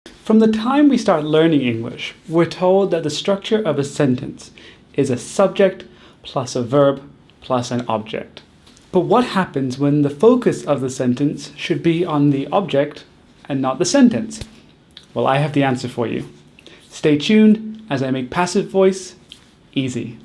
From the time we start learning English, we're told that the structure of a sentence is a subject plus a verb plus an object. But what happens when the focus of the sentence should be on the object and not the sentence? Well, I have the answer for you. Stay tuned as I make passive voice easy.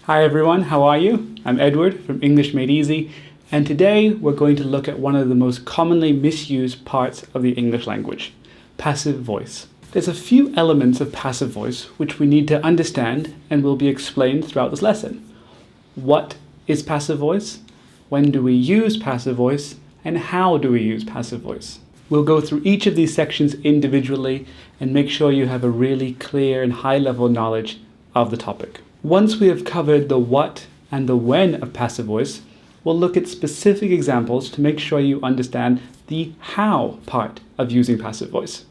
Hi everyone, how are you? I'm Edward from English Made Easy, and today we're going to look at one of the most commonly misused parts of the English language, passive voice. There's a few elements of passive voice which we need to understand and will be explained throughout this lesson. What is passive voice? When do we use passive voice? And how do we use passive voice? We'll go through each of these sections individually and make sure you have a really clear and high-level knowledge of the topic. Once we have covered the what and the when of passive voice, we'll look at specific examples to make sure you understand the how part of using passive voice.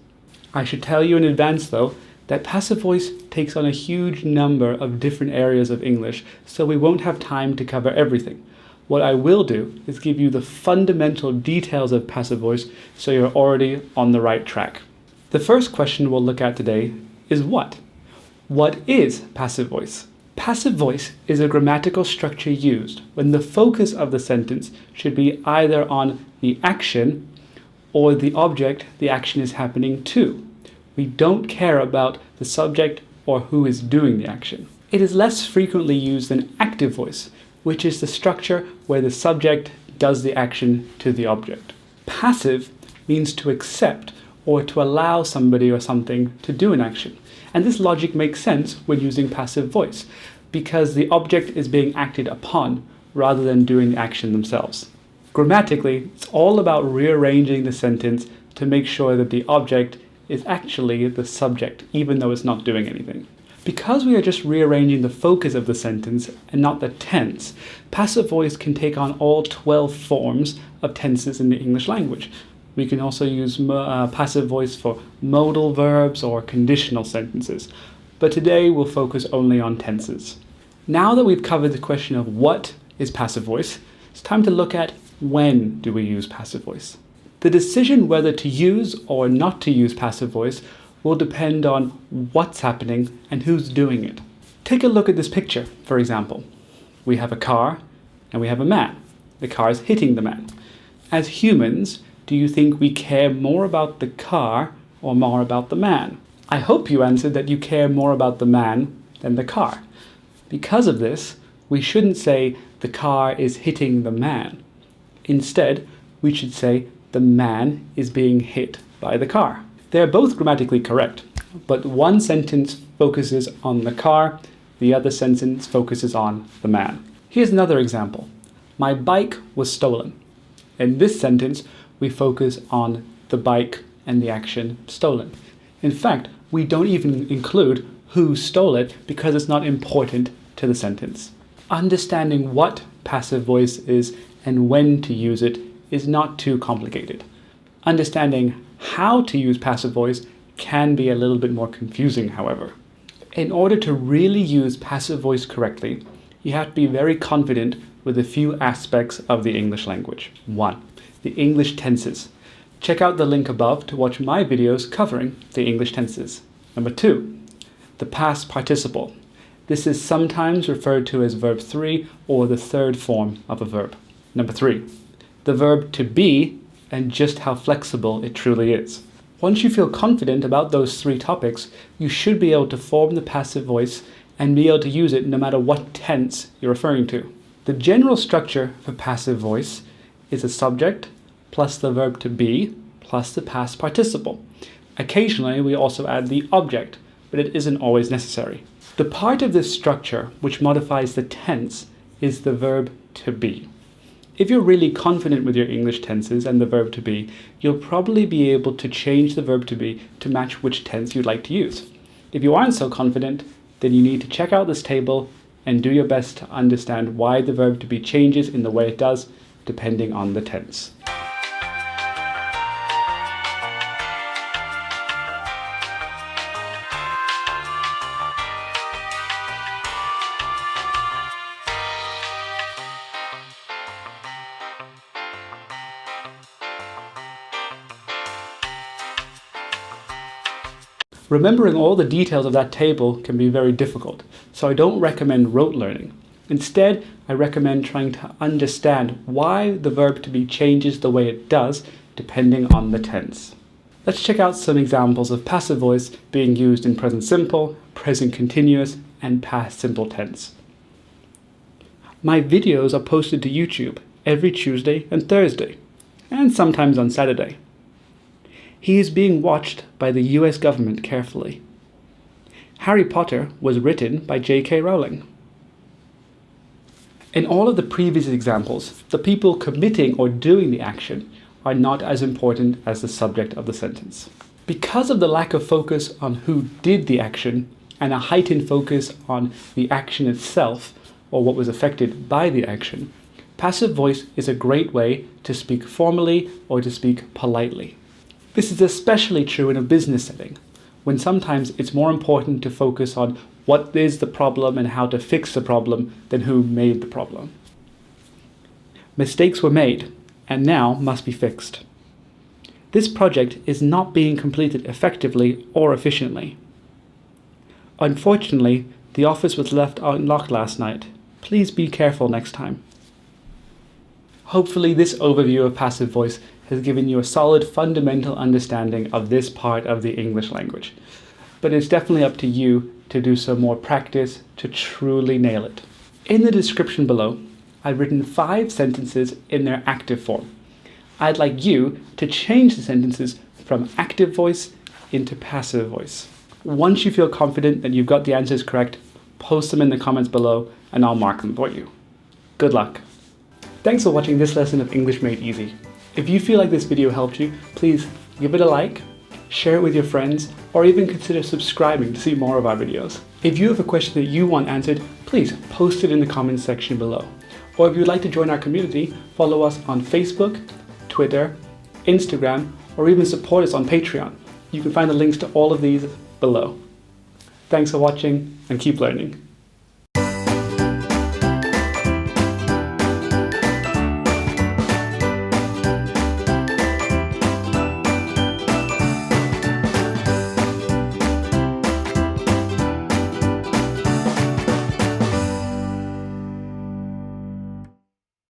I should tell you in advance though, that passive voice takes on a huge number of different areas of English, so we won't have time to cover everything. What I will do is give you the fundamental details of passive voice so you're already on the right track. The first question we'll look at today is what? What is passive voice? Passive voice is a grammatical structure used when the focus of the sentence should be either on the action or the object the action is happening to. We don't care about the subject or who is doing the action. It is less frequently used than active voice, which is the structure where the subject does the action to the object. Passive means to accept or to allow somebody or something to do an action. And this logic makes sense when using passive voice, because the object is being acted upon rather than doing the action themselves. Grammatically, it's all about rearranging the sentence to make sure that the object is actually the subject, even though it's not doing anything. Because we are just rearranging the focus of the sentence and not the tense, passive voice can take on all 12 forms of tenses in the English language. We can also use passive voice for modal verbs or conditional sentences, but today we'll focus only on tenses. Now that we've covered the question of what is passive voice, it's time to look at when do we use passive voice. The decision whether to use or not to use passive voice will depend on what's happening and who's doing it. Take a look at this picture, for example. We have a car and we have a man. The car is hitting the man. As humans, do you think we care more about the car or more about the man? I hope you answered that you care more about the man than the car. Because of this, we shouldn't say the car is hitting the man. Instead, we should say the man is being hit by the car. They're both grammatically correct, but one sentence focuses on the car, the other sentence focuses on the man. Here's another example. My bike was stolen. In this sentence, we focus on the bike and the action stolen. In fact, we don't even include who stole it because it's not important to the sentence. Understanding what passive voice is and when to use it is not too complicated. Understanding how to use passive voice can be a little bit more confusing, however. In order to really use passive voice correctly, you have to be very confident with a few aspects of the English language. 1. The English tenses. Check out the link above to watch my videos covering the English tenses. Number 2, the past participle. This is sometimes referred to as verb 3 or the third form of a verb. Number 3, the verb to be and just how flexible it truly is. Once you feel confident about those 3 topics, you should be able to form the passive voice and be able to use it no matter what tense you're referring to. The general structure for passive voice is a subject plus the verb to be plus the past participle. Occasionally, we also add the object, but it isn't always necessary. The part of this structure which modifies the tense is the verb to be. If you're really confident with your English tenses and the verb to be, you'll probably be able to change the verb to be to match which tense you'd like to use. If you aren't so confident, then you need to check out this table and do your best to understand why the verb to be changes in the way it does, depending on the tense. Remembering all the details of that table can be very difficult, so I don't recommend rote learning. Instead, I recommend trying to understand why the verb to be changes the way it does depending on the tense. Let's check out some examples of passive voice being used in present simple, present continuous, and past simple tense. My videos are posted to YouTube every Tuesday and Thursday, and sometimes on Saturday. He is being watched by the US government carefully. Harry Potter was written by J.K. Rowling. In all of the previous examples, the people committing or doing the action are not as important as the subject of the sentence. Because of the lack of focus on who did the action and a heightened focus on the action itself or what was affected by the action, passive voice is a great way to speak formally or to speak politely. This is especially true in a business setting, when sometimes it's more important to focus on what is the problem and how to fix the problem than who made the problem. Mistakes were made and now must be fixed. This project is not being completed effectively or efficiently. Unfortunately, the office was left unlocked last night. Please be careful next time. Hopefully this overview of passive voice has given you a solid fundamental understanding of this part of the English language. But it's definitely up to you to do some more practice to truly nail it. In the description below, I've written 5 sentences in their active form. I'd like you to change the sentences from active voice into passive voice. Once you feel confident that you've got the answers correct, post them in the comments below and I'll mark them for you. Good luck. Thanks for watching this lesson of English Made Easy. If you feel like this video helped you, please give it a like, share it with your friends, or even consider subscribing to see more of our videos. If you have a question that you want answered, please post it in the comments section below. Or if you'd like to join our community, follow us on Facebook, Twitter, Instagram, or even support us on Patreon. You can find the links to all of these below. Thanks for watching and keep learning.